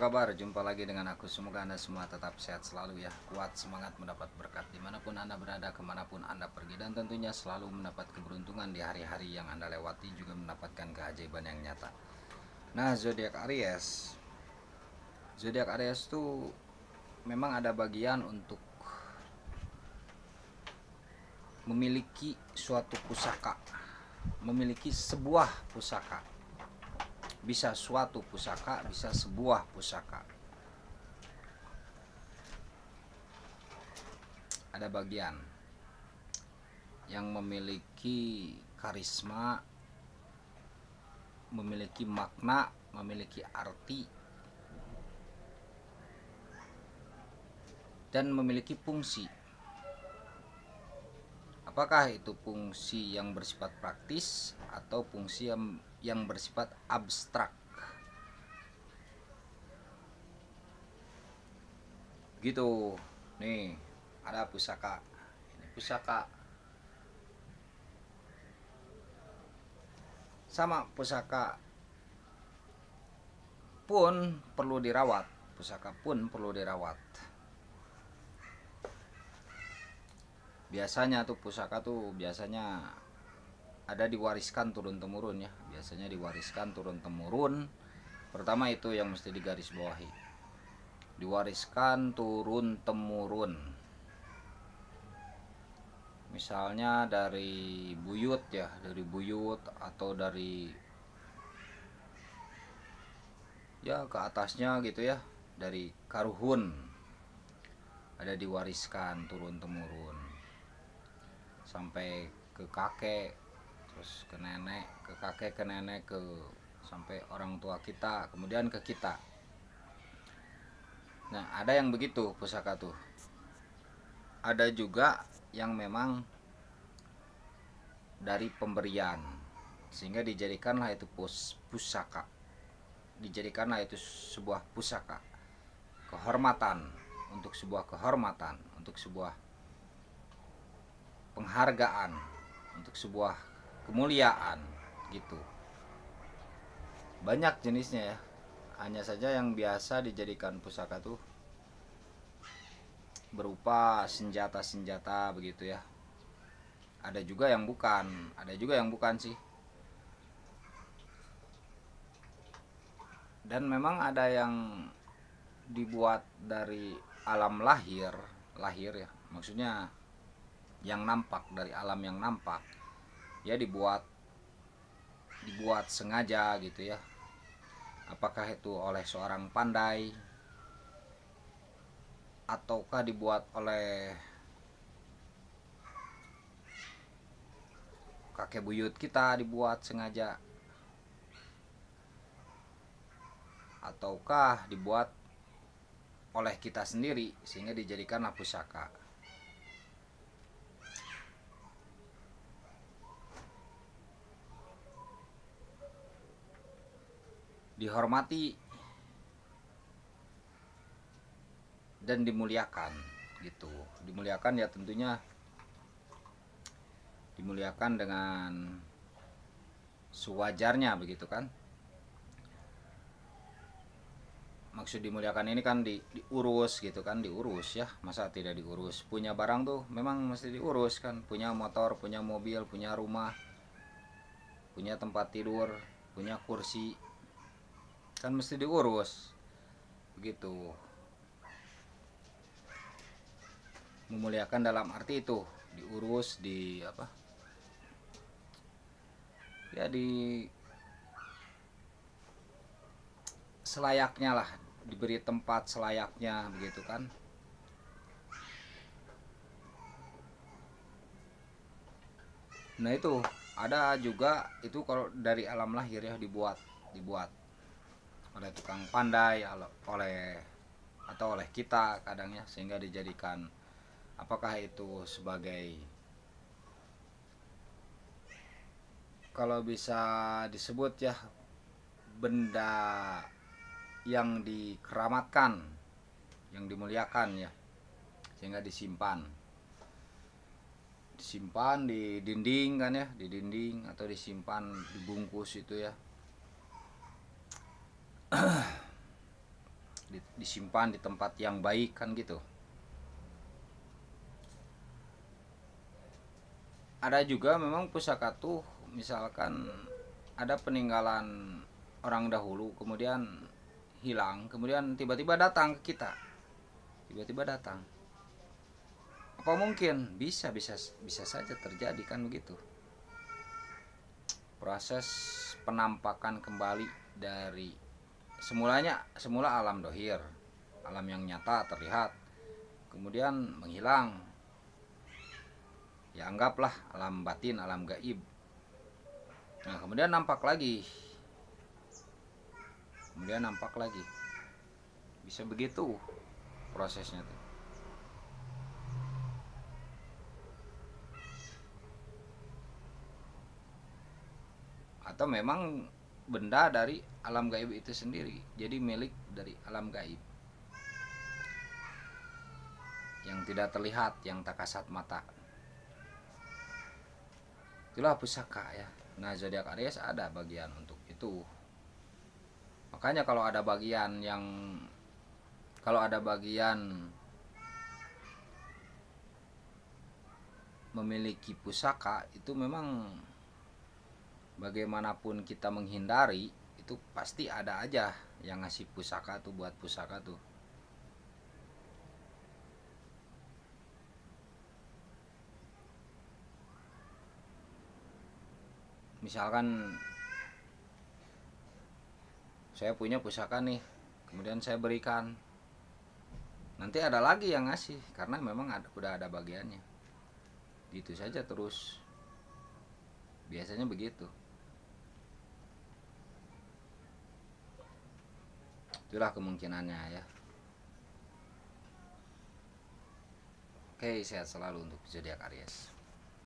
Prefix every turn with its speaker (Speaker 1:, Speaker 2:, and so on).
Speaker 1: kabar? Jumpa lagi dengan aku. Semoga Anda semua tetap sehat selalu ya. Kuat, semangat, mendapat berkat dimanapun Anda berada, kemanapun Anda pergi. Dan tentunya selalu mendapat keberuntungan di hari-hari yang Anda lewati, juga mendapatkan keajaiban yang nyata. Nah, zodiak Aries. Zodiak Aries tuh memang ada bagian untuk memiliki suatu pusaka, memiliki sebuah pusaka. Bisa suatu pusaka, bisa sebuah pusaka. Ada bagian yang memiliki karisma, memiliki makna, memiliki arti, dan memiliki fungsi. Apakah itu fungsi yang bersifat praktis atau fungsi yang bersifat abstrak? Gitu. Nih, ada pusaka. Ini pusaka. Sama, pusaka pun perlu dirawat. Pusaka pun perlu dirawat. Biasanya tuh pusaka tuh biasanya ada diwariskan turun temurun ya. Biasanya diwariskan turun temurun. Pertama itu yang mesti digarisbawahi. Diwariskan turun temurun. Misalnya dari buyut ya, dari buyut atau dari ya ke atasnya gitu ya, dari karuhun. Ada diwariskan turun temurun sampai ke kakek, terus ke nenek, ke kakek, ke nenek, ke sampai orang tua kita, kemudian ke kita. Nah, ada yang begitu pusaka tuh. Ada juga yang memang dari pemberian, sehingga dijadikanlah itu pusaka. Dijadikanlah itu sebuah pusaka. Kehormatan, untuk sebuah kehormatan, untuk sebuah penghargaan, untuk sebuah kemuliaan gitu. Banyak jenisnya ya. Hanya saja yang biasa dijadikan pusaka tuh berupa senjata-senjata begitu ya. Ada juga yang bukan sih. Dan memang ada yang dibuat dari alam lahir ya. Maksudnya yang nampak, dari alam yang nampak. Ya dibuat sengaja gitu ya. Apakah itu oleh seorang pandai ataukah dibuat oleh kakek buyut kita, dibuat sengaja, ataukah dibuat oleh kita sendiri sehingga dijadikanlah pusaka. Dihormati dan dimuliakan gitu. Dimuliakan ya tentunya dimuliakan dengan sewajarnya begitu kan. Maksud dimuliakan ini kan diurus gitu kan, diurus ya. Masa tidak diurus? Punya barang tuh memang mesti diurus kan. Punya motor, punya mobil, punya rumah, punya tempat tidur, punya kursi, kan mesti diurus begitu. Memuliakan dalam arti itu diurus, di apa ya, di selayaknya lah, diberi tempat selayaknya begitu kan. Nah itu ada juga itu kalau dari alam lahir ya, dibuat oleh tukang pandai, atau oleh kita kadangnya, sehingga dijadikan apakah itu sebagai, kalau bisa disebut ya, benda yang dikeramatkan, yang dimuliakan ya, sehingga disimpan di dinding kan ya, di dinding atau disimpan dibungkus itu ya. disimpan di tempat yang baik kan gitu. Ada juga memang pusaka tuh misalkan ada peninggalan orang dahulu kemudian hilang, kemudian tiba-tiba datang ke kita, tiba-tiba datang. Apa mungkin? Bisa saja terjadi kan begitu. Proses penampakan kembali dari semula alam dohir, alam yang nyata terlihat, kemudian menghilang. Ya anggaplah alam batin, alam gaib. Nah, kemudian nampak lagi. Bisa begitu prosesnya tuh. Atau memang benda dari alam gaib itu sendiri, jadi milik dari alam gaib yang tidak terlihat, yang tak kasat mata. Itulah pusaka ya. Nah, zodiak Aries ada bagian untuk itu. Makanya kalau ada bagian memiliki pusaka itu memang bagaimanapun kita menghindari itu pasti ada aja yang ngasih pusaka tuh buat pusaka tuh. Misalkan saya punya pusaka nih, kemudian saya berikan, nanti ada lagi yang ngasih karena memang udah ada bagiannya. Gitu saja terus, biasanya begitu. Itulah kemungkinannya ya. Oke, sehat selalu untuk zodiak Aries.